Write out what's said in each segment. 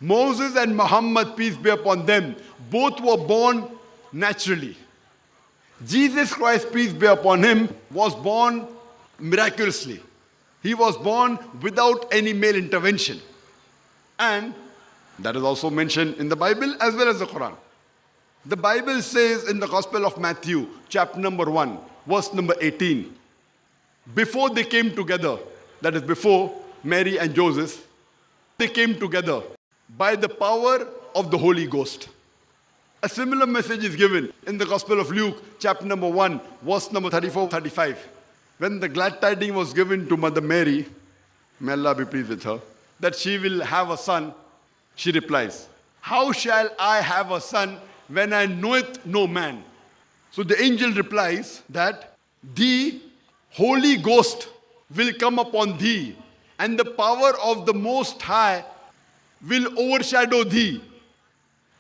Moses and Muhammad, peace be upon them, both were born naturally. Jesus Christ, peace be upon him, was born miraculously. He was born without any male intervention. And that is also mentioned in the Bible as well as the Quran. The Bible says in the Gospel of Matthew, chapter number 1, verse number 18, before they came together, that is before Mary and Joseph, they came together by the power of the Holy Ghost. A similar message is given in the Gospel of Luke, chapter number 1, verse number 34-35. When the glad tidings was given to Mother Mary, may Allah be pleased with her, that she will have a son, she replies, how shall I have a son when I knoweth no man? So the angel replies that the Holy Ghost will come upon thee, and the power of the Most High will overshadow thee.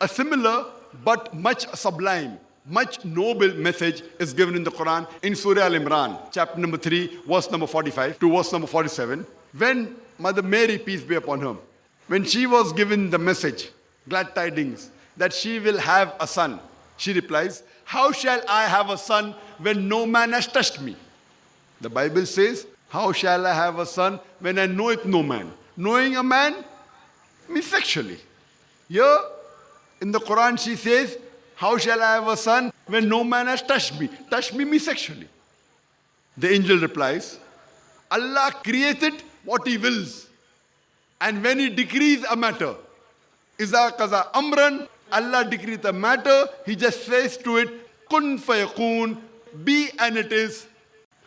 A similar but much sublime, much noble message is given in the Quran in Surah Al-Imran, chapter number 3, verse number 45 to verse number 47. When Mother Mary, peace be upon her, when she was given the message, glad tidings, that she will have a son, she replies, how shall I have a son when no man has touched me? The Bible says, how shall I have a son when I know it no man? Knowing a man means sexually. Here in the Quran she says, how shall I have a son when no man has touched me? Touch me means sexually. The angel replies, Allah created what he wills. And when he decrees a matter, Iza kaza amran, Allah decrees a matter, he just says to it, kun fayakun, be and it is.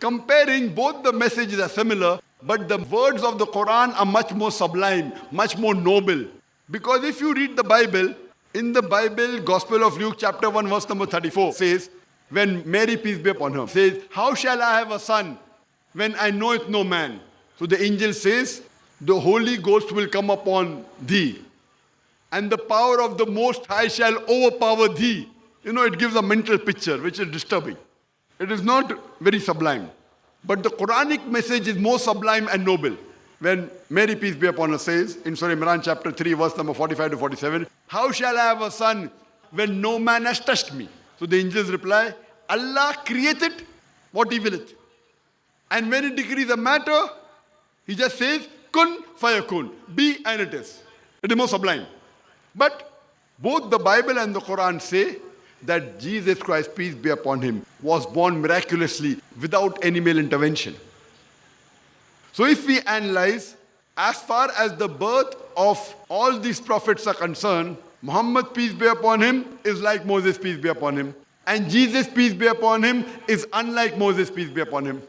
Comparing both the messages are similar, but the words of the Quran are much more sublime, much more noble. Because if you read the Bible, in the Bible, Gospel of Luke, chapter 1, verse number 34, says, when Mary, peace be upon her, says, how shall I have a son when I know it no man? So the angel says, the Holy Ghost will come upon thee, and the power of the Most High shall overpower thee. You know, it gives a mental picture which is disturbing. It is not very sublime. But the Quranic message is more sublime and noble. When Mary, peace be upon her, says in Surah Imran chapter 3, verse number 45 to 47, how shall I have a son when no man has touched me? So the angels reply, Allah created what he willeth. And when he decrees a matter, he just says, kun fayakun, be and it is. It is more sublime. But both the Bible and the Quran say that Jesus Christ, peace be upon him, was born miraculously without any male intervention. So if we analyze, as far as the birth of all these prophets are concerned, Muhammad, peace be upon him, is like Moses, peace be upon him. And Jesus, peace be upon him, is unlike Moses, peace be upon him.